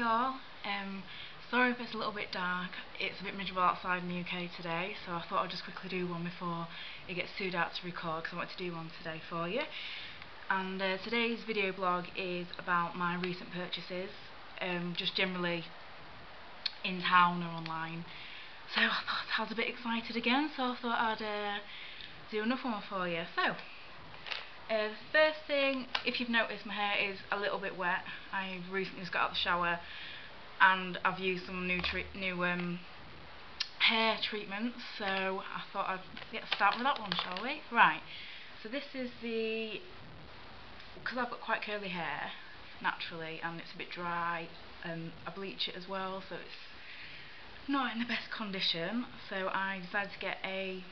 Hi all, sorry if it's a little bit dark, it's a bit miserable outside in the UK today, so I thought I'd just quickly do one before it gets too dark to record, because I wanted to do one today for you. And today's video blog is about my recent purchases, just generally in town or online. So I thought I was a bit excited again, so I thought I'd do another one for you. So, the first thing, if you've noticed, my hair is a little bit wet. I recently just got out of the shower and I've used some new hair treatments, so I thought I'd start with that one, shall we? Right, so this is because I've got quite curly hair naturally and it's a bit dry, and I bleach it as well, so it's not in the best condition, so I decided to get a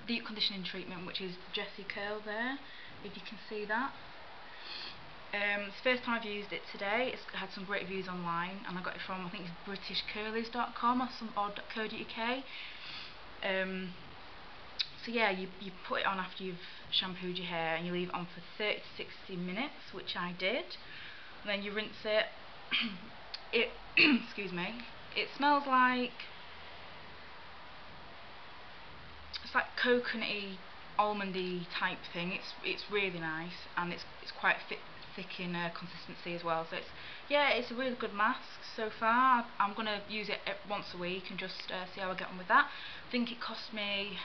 deep conditioning treatment, which is Jessie Curl there, if you can see that. It's the first time I've used it today. It's had some great reviews online, and I got it from, I think it's britishcurlies.com or .co.uk. So yeah, you put it on after you've shampooed your hair and you leave it on for 30 to 60 minutes, which I did. And then you rinse it. Excuse me, it smells like, it's like coconutty, almondy type thing. It's really nice, and it's quite thick in consistency as well. So it's a really good mask so far. I'm gonna use it once a week and just see how I get on with that. I think it cost me,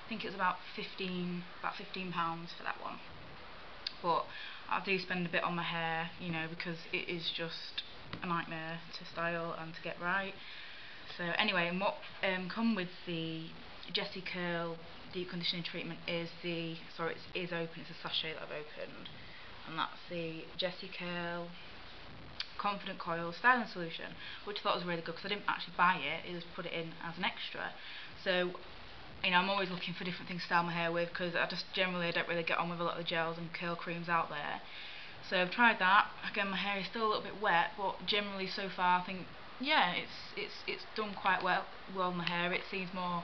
I think it was about £15 for that one. But I do spend a bit on my hair, you know, because it is just a nightmare to style and to get right. So anyway, and what come with the Jessie Curl deep conditioning treatment is it is open, it's a sachet that I've opened, and that's the Jessie Curl Confident Coil Styling Solution, which I thought was really good because I didn't actually buy it, it was put it in as an extra. So, you know, I'm always looking for different things to style my hair with, because I don't really get on with a lot of the gels and curl creams out there. So I've tried that. Again, my hair is still a little bit wet, but generally so far I think, yeah, it's done quite well on my hair. It seems more,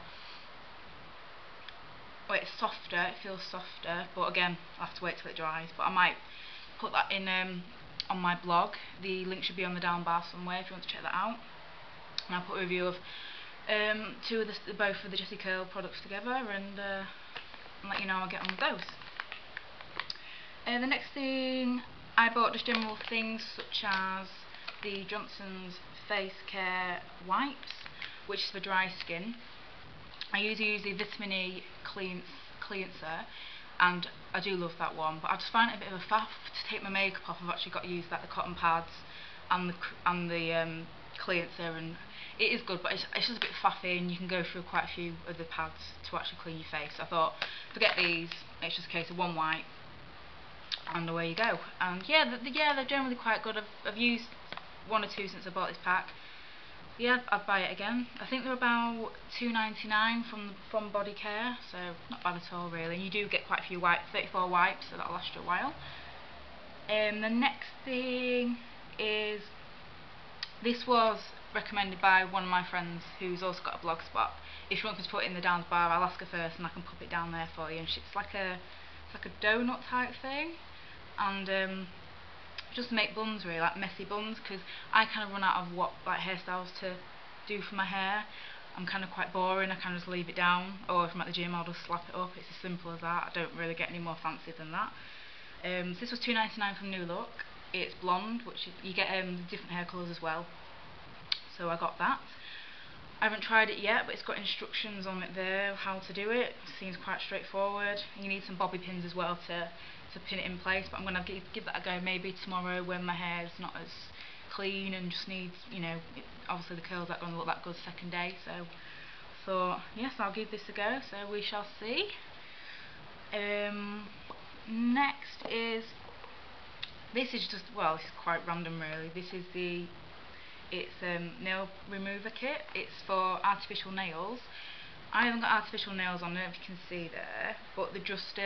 well, it's softer, it feels softer, but again, I'll have to wait till it dries. But I might put that in on my blog. The link should be on the down bar somewhere if you want to check that out. And I'll put a review of both of the Jessie Curl products together, and let you know how I get on with those. The next thing, I bought just general things such as the Johnson's Face Care Wipes, which is for dry skin. I usually use the Vitamin E cleanser, and I do love that one, but I just find it a bit of a faff to take my makeup off. I've actually got to use the cotton pads and the cleanser, and it is good, but it's just a bit faffy, and you can go through quite a few of the pads to actually clean your face. I thought, forget these, it's just a case of one wipe and away you go. And yeah, they're generally quite good. I've used one or two since I bought this pack. Yeah, I'd buy it again. I think they're about £2.99 from Body Care, so not bad at all really. And you do get quite a few wipes, 34 wipes, so that'll last you a while. The next thing is, this was recommended by one of my friends who's also got a blog spot. If you want me to put it in the down bar, I'll ask her first and I can pop it down there for you. And it's like a donut type thing, and just to make buns, really, like messy buns, because I kind of run out of hairstyles to do for my hair. I'm kind of quite boring. I kind of just leave it down, or if I'm at the gym I'll just slap it up. It's as simple as that. I don't really get any more fancy than that. So this was £2.99 from New Look. It's blonde, which you get different hair colours as well, so I got that. I haven't tried it yet, but it's got instructions on it there how to do it. Seems quite straightforward. You need some bobby pins as well to pin it in place, but I'm going to give that a go maybe tomorrow when my hair's not as clean and just needs, you know, obviously the curls aren't going to look that good second day, so thought, yes, I'll give this a go, so we shall see. Next is, this is just, well, this is quite random really. This is nail remover kit. It's for artificial nails. I haven't got artificial nails on, I don't know if you can see there, but they're just,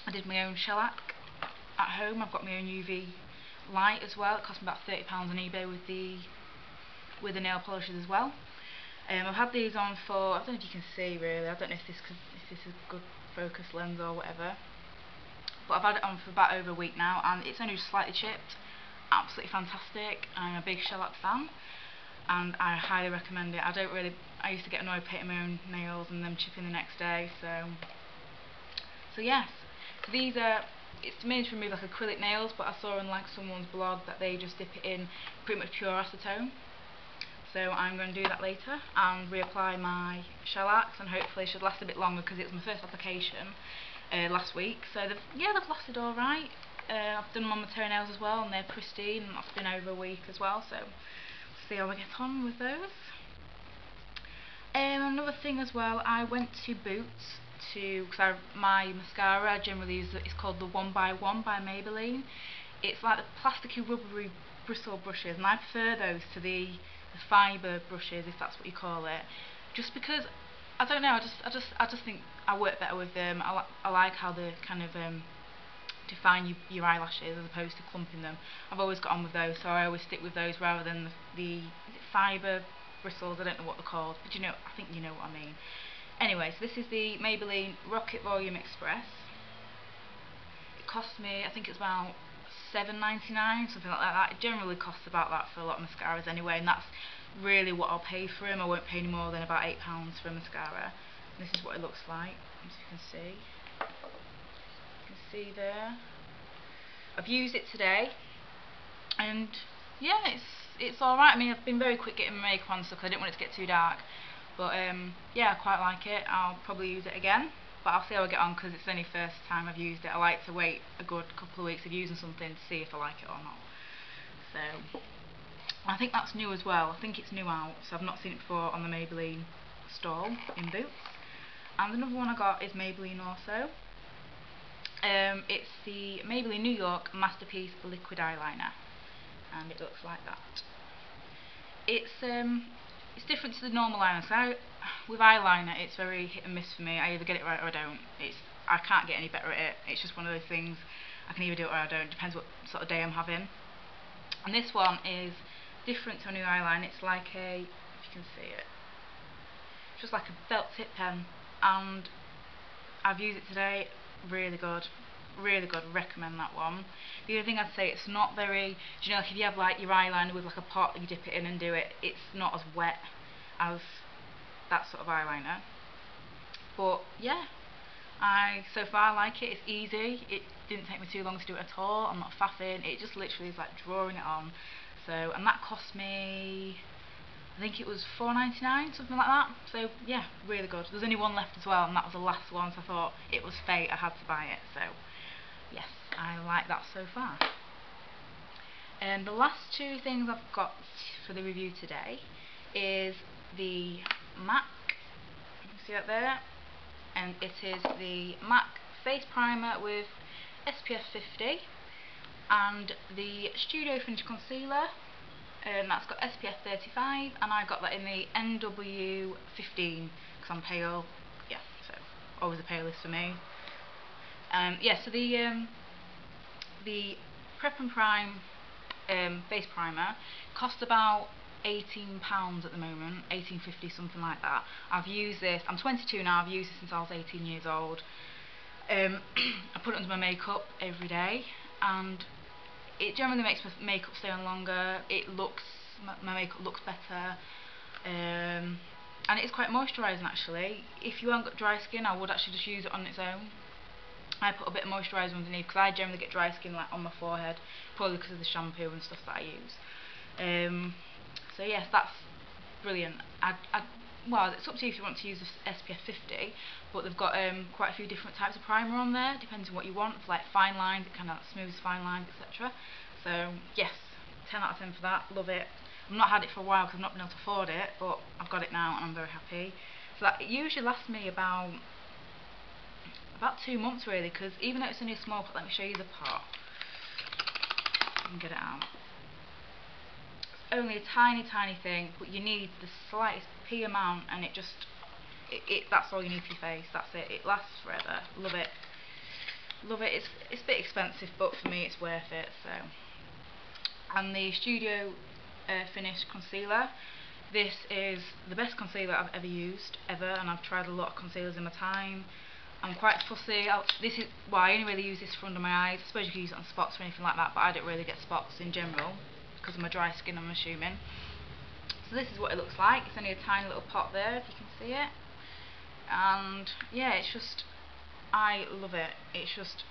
I did my own shellac at home. I've got my own UV light as well. It cost me about £30 on eBay with the nail polishes as well. I've had these on for, I don't know if you can see really, I don't know if this is a good focus lens or whatever, but I've had it on for about over a week now, and it's only just slightly chipped. absolutely fantastic. I'm a big shellac fan, and I highly recommend it. I used to get annoyed painting my own nails and them chipping the next day, so yes. So these are, it's made to remove like acrylic nails, but I saw in like someone's blog that they just dip it in pretty much pure acetone. So I'm going to do that later and reapply my shellacs, and hopefully it should last a bit longer because it was my first application last week. So they've lasted alright. I've done them on my toenails as well, and they're pristine, and that's been over a week as well, so we'll see how we get on with those. Another thing as well, I went to Boots because my mascara I generally use, it's called the 1x1 by Maybelline. It's like the plasticky rubbery bristle brushes, and I prefer those to the fibre brushes, if that's what you call it, just because I don't know, I just think I work better with them. I like how they kind of define your eyelashes as opposed to clumping them. I've always got on with those, so I always stick with those rather than the is it fibre bristles? I don't know what they're called, but I think you know what I mean. Anyway, so this is the Maybelline Rocket Volume Express. It cost me, I think it's about £7.99, something like that. It generally costs about that for a lot of mascaras anyway, and that's really what I'll pay for them. I won't pay any more than about £8 for a mascara. And this is what it looks like, as you can see. You can see there. I've used it today, and yeah, it's alright. I mean, I've been very quick getting my makeup on stuff because I didn't want it to get too dark. But yeah, I quite like it. I'll probably use it again, but I'll see how I get on because it's the only first time I've used it. I like to wait a good couple of weeks of using something to see if I like it or not. So I think that's new as well. I think it's new out, so I've not seen it before on the Maybelline stall in Boots. And another one I got is Maybelline also. It's the Maybelline New York Masterpiece Liquid Eyeliner, and it looks like that. It's different to the normal eyeliner. So with eyeliner, it's very hit and miss for me. I either get it right or I don't. I can't get any better at it. It's just one of those things. I can either do it or I don't. Depends what sort of day I'm having. And this one is different to a new eyeliner. It's like a, if you can see it, just like a felt tip pen. And I've used it today. Really good. Really good. Recommend that one. The other thing I'd say, it's not very, do you know, like if you have like your eyeliner with like a pot, you dip it in and do it, it's not as wet as that sort of eyeliner. But yeah, so far I like it. It's easy. It didn't take me too long to do it at all. I'm not faffing. It just literally is like drawing it on. So, and that cost me, I think it was £4.99, something like that. So yeah, really good. There's only one left as well, and that was the last one, so I thought it was fate, I had to buy it. So yes, I like that so far. And the last two things I've got for the review today is the MAC, you can see that there, and it is the MAC Face Primer with SPF 50 and the Studio Finish Concealer, and that's got SPF 35, and I got that in the NW 15 because I'm pale. Yeah, so always a palest for me. Yeah, so the Prep and Prime face primer costs about £18 at the moment, £18.50, something like that. I've used this, I'm 22 now, I've used this since I was 18 years old. I put it under my makeup every day, and it generally makes my makeup stay on longer. My makeup looks better, and it's quite moisturising actually. If you haven't got dry skin, I would actually just use it on its own. I put a bit of moisturiser underneath because I generally get dry skin like on my forehead, probably because of the shampoo and stuff that I use. So yes, that's brilliant. Well, it's up to you if you want to use the SPF 50, but they've got quite a few different types of primer on there, depending on what you want. For like fine lines, it kind of smooths fine lines, etc. So yes, 10 out of 10 for that. Love it. I've not had it for a while because I've not been able to afford it, but I've got it now and I'm very happy. So that it usually lasts me about 2 months really, because even though it's only a small pot, let me show you the pot. You can get it out. It's only a tiny thing, but you need the slightest pea amount, and that's all you need for your face. That's it. It lasts forever. Love it. Love it. It's a bit expensive, but for me it's worth it. So, and the Studio Finish Concealer. This is the best concealer I've ever used, ever, and I've tried a lot of concealers in my time. I'm quite fussy. This is why I only really use this for under my eyes. I suppose you can use it on spots or anything like that, but I don't really get spots in general because of my dry skin, I'm assuming. So this is what it looks like. It's only a tiny little pot there, if you can see it. And yeah, it's just, I love it. It's just,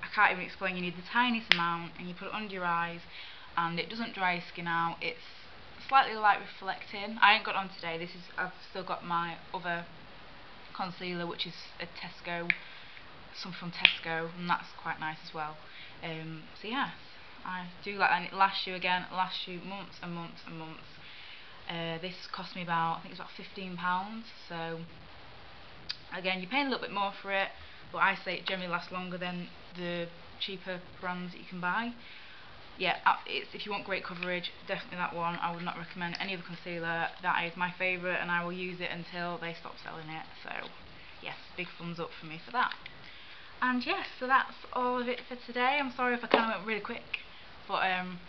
I can't even explain. You need the tiniest amount and you put it under your eyes and it doesn't dry your skin out. It's slightly light reflecting. I ain't got it on today. This is, I've still got my other concealer, which is a Tesco, some from Tesco, and that's quite nice as well. So yes, I do like that, and it lasts you months and months and months. This cost me about, I think it's about £15, so again, you're paying a little bit more for it, but I say it generally lasts longer than the cheaper brands that you can buy. Yeah, if you want great coverage, definitely that one. I would not recommend any other concealer. That is my favourite, and I will use it until they stop selling it. So yes, big thumbs up for me for that. And yes, so that's all of it for today. I'm sorry if I kind of went really quick, but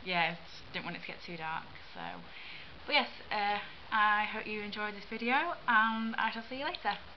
yeah, didn't want it to get too dark. So, but yes, I hope you enjoyed this video, and I shall see you later.